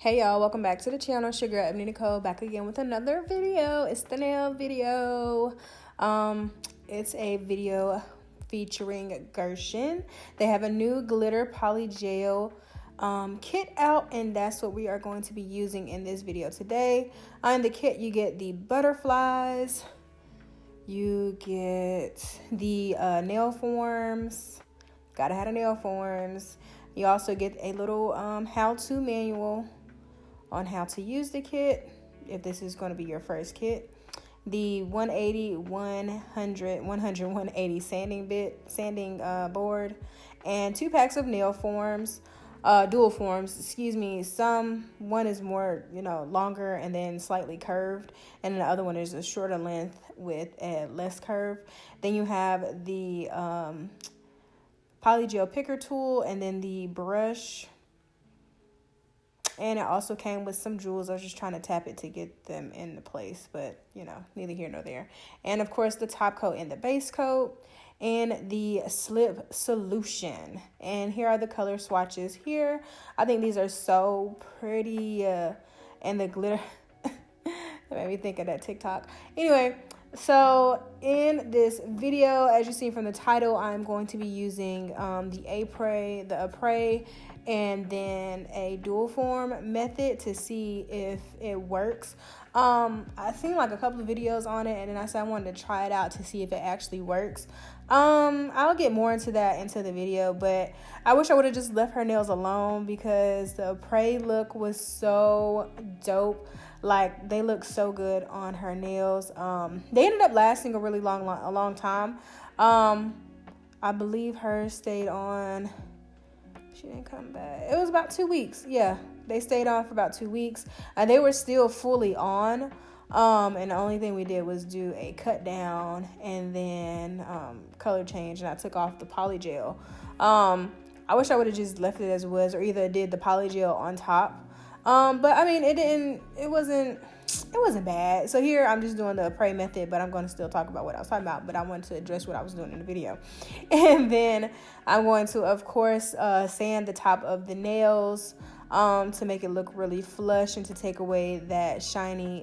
Hey y'all, welcome back to the channel. It's your girl ℎ𝕆𝕄𝕄𝕋 back again with another video. It's the nail video. It's a video featuring Gershion. They have a new glitter polygel kit out, and that's what we are going to be using in this video today. In the kit you get the butterflies, you get the nail forms. Gotta have the nail forms. You also get a little how-to manual on how to use the kit if this is going to be your first kit. The 180, 100, 180 sanding board, and 2 packs of nail forms, dual forms, excuse me. One is more, longer and then slightly curved, and the other one is a shorter length with a less curve. Then you have the polygel picker tool and then the brush. And it also came with some jewels. I was just trying to tap it to get them into place, but neither here nor there. And of course the top coat and the base coat and the slip solution. And here are the color swatches here. I think these are so pretty, and the glitter that made me think of that TikTok. Anyway, so in this video, as you see from the title, I'm going to be using the ℎ𝕃𝕃, and then a dual form method to see if it works. I seen like a couple of videos on it, and then I said I wanted to try it out to see if it actually works. I'll get more into that into the video, but I wish I would have just left her nails alone because the ℎ𝕃 look was so dope. Like, they look so good on her nails. They ended up lasting a really long time. I believe hers stayed on. She didn't come back. It was about 2 weeks. Yeah, they stayed on for about 2 weeks, and they were still fully on. And the only thing we did was do a cut down and then color change, and I took off the polygel. I wish I would have just left it as it was, or either did the polygel on top. But I mean, it wasn't bad. So here I'm just doing the ℎ𝕃 method, but I'm going to still talk about what I was talking about, but I wanted to address what I was doing in the video. And then I'm going to, of course, sand the top of the nails to make it look really flush and to take away that shiny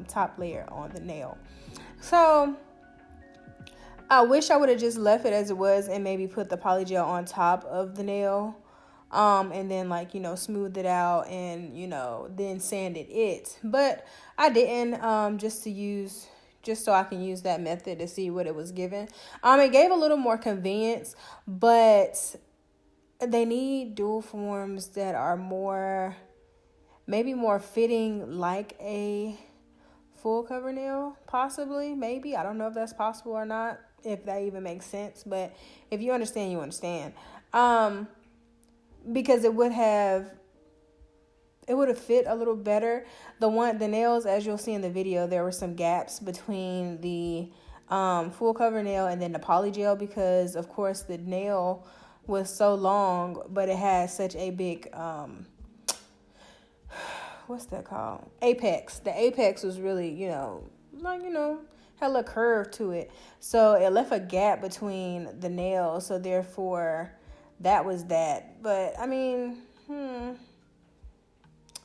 top layer on the nail. So I wish I would have just left it as it was and maybe put the polygel on top of the nail. And then smooth it out and, then sanded it. But I didn't, just so I can use that method to see what it was giving. It gave a little more convenience, but they need dual forms that are maybe more fitting, like a full cover nail, possibly, maybe. I don't know if that's possible or not, if that even makes sense. But if you understand, you understand. Because it would have fit a little better. The nails, as you'll see in the video, there were some gaps between the full cover nail and then the polygel, because of course the nail was so long, but it had such a big what's that called, apex. The apex was really had a curve to it, so it left a gap between the nails, so therefore that was that. But I mean,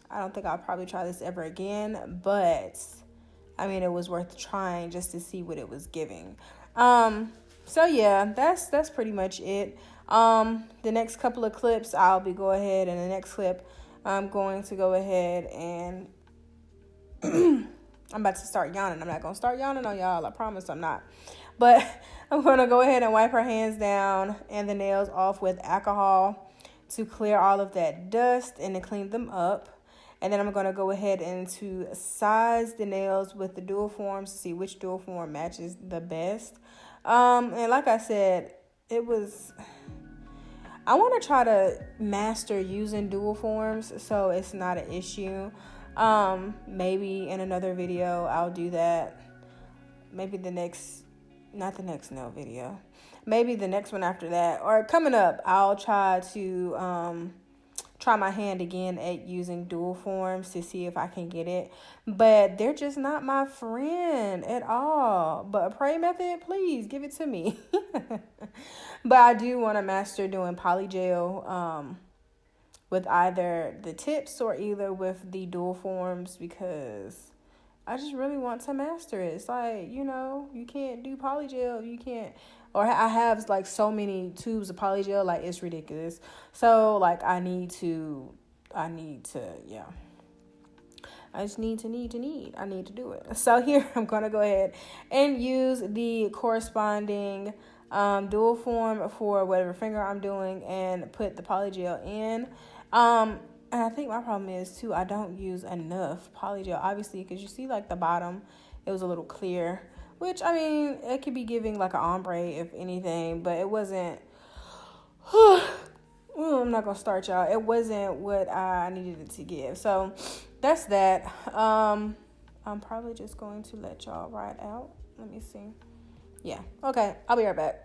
I don't think I'll probably try this ever again, but I mean, it was worth trying just to see what it was giving. So yeah, that's pretty much it. The next couple of clips, and the next clip I'm going to go ahead and I'm about to start yawning. I'm not going to start yawning on y'all. I promise I'm not. But I'm going to go ahead and wipe her hands down and the nails off with alcohol to clear all of that dust and to clean them up. And then I'm going to go ahead and to size the nails with the dual forms to see which dual form matches the best. And like I said, I want to try to master using dual forms so it's not an issue. Maybe in another video I'll do that. Maybe not the next nail video, maybe the next one after that, or coming up, I'll try to try my hand again at using dual forms to see if I can get it. But they're just not my friend at all. But a ℎ𝕃 method, please give it to me. But I do want to master doing polygel with either the tips or either with the dual forms, because I just really want to master it. It's like, you know, you can't do polygel. You can't, or I have like so many tubes of polygel, like it's ridiculous. So like I need to, yeah. I just need to. I need to do it. So here I'm going to go ahead and use the corresponding dual form for whatever finger I'm doing and put the polygel in. And I think my problem is too, I don't use enough polygel, obviously, because you see like the bottom, it was a little clear, which I mean, it could be giving like an ombre if anything, but it wasn't. I'm not gonna start, y'all. It wasn't what I needed it to give. So that's that. I'm probably just going to let y'all ride out. Let me see. Yeah. Okay. I'll be right back.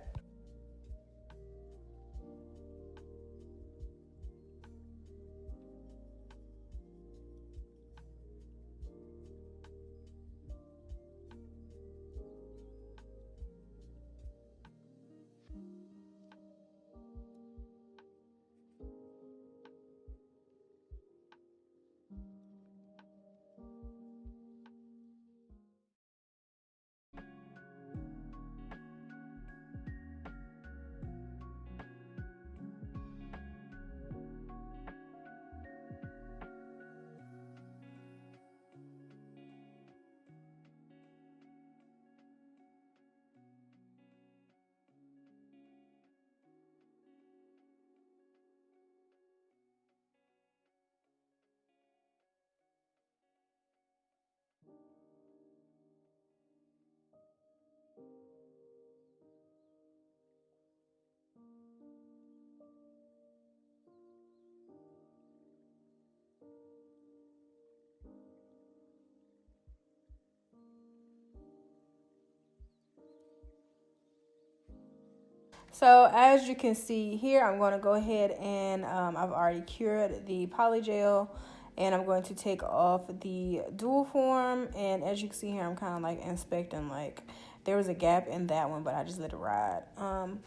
So as you can see here, I'm going to go ahead and I've already cured the polygel, and I'm going to take off the dual form. And as you can see here, I'm kind of like inspecting, like there was a gap in that one, but I just let it ride. I'm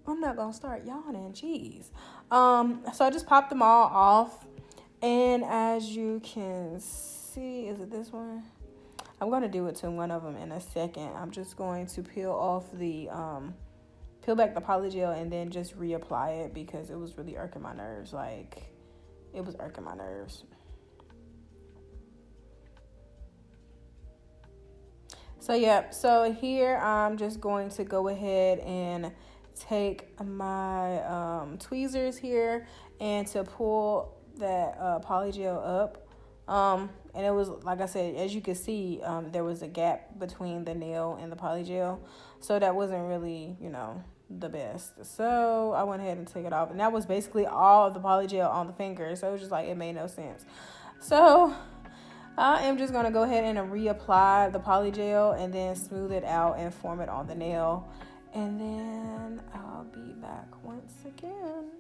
not gonna start yawning, jeez. So I just popped them all off, and as you can see, is it this one? I'm going to do it to one of them in a second. I'm just going to peel back the polygel and then just reapply it because it was really irking my nerves. Like, it was irking my nerves. So, yeah. So here I'm just going to go ahead and take my tweezers here and to pull that polygel up. And it was, like I said, as you can see, there was a gap between the nail and the polygel. So that wasn't really, the best. So I went ahead and took it off. And that was basically all of the polygel on the finger. So it was just like, it made no sense. So I am just going to go ahead and reapply the polygel and then smooth it out and form it on the nail. And then I'll be back once again.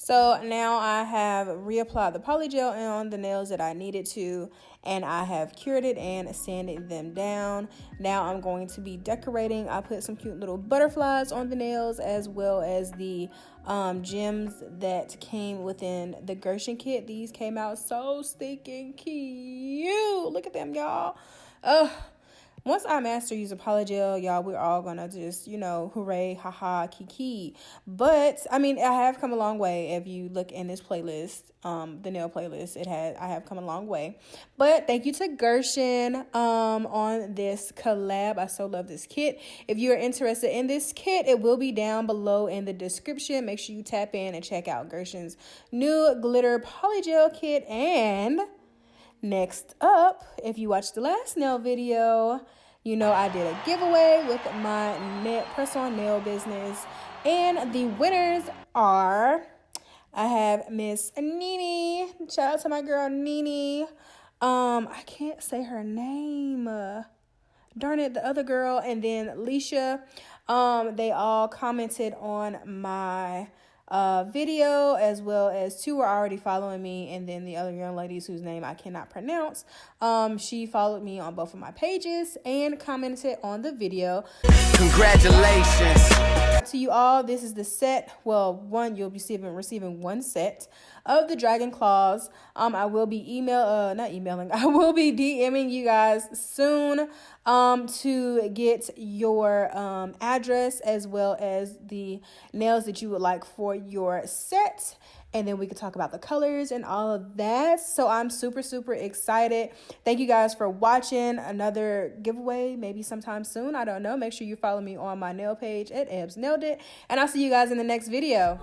So now I have reapplied the polygel on the nails that I needed to, and I have cured it and sanded them down. Now I'm going to be decorating. I put some cute little butterflies on the nails, as well as the gems that came within the Gershion kit. These came out so stinking cute. Look at them, y'all. Once I master using polygel, y'all, we're all gonna just, you know, hooray, haha, kiki. But I mean, I have come a long way. If you look in this playlist, the nail playlist, I have come a long way. But thank you to Gershion on this collab. I so love this kit. If you're interested in this kit, it will be down below in the description. Make sure you tap in and check out Gershion's new glitter polygel kit. And next up, if you watched the last nail video, you know I did a giveaway with my personal nail business. And the winners are, I have Miss Nene. Shout out to my girl Nene. I can't say her name. Darn it, the other girl. And then Leisha. They all commented on my video, as well as 2 were already following me, and then the other young ladies whose name I cannot pronounce, she followed me on both of my pages and commented on the video. Congratulations to you all. This is the set. Well, you'll be receiving 1 set of the dragon claws. I will be I will be DMing you guys soon to get your address, as well as the nails that you would like for your set. And then we could talk about the colors and all of that. So I'm super, super excited. Thank you guys for watching. Another giveaway, maybe sometime soon. I don't know. Make sure you follow me on my nail page at ℂ𝕆𝕄𝕄𝕋. And I'll see you guys in the next video.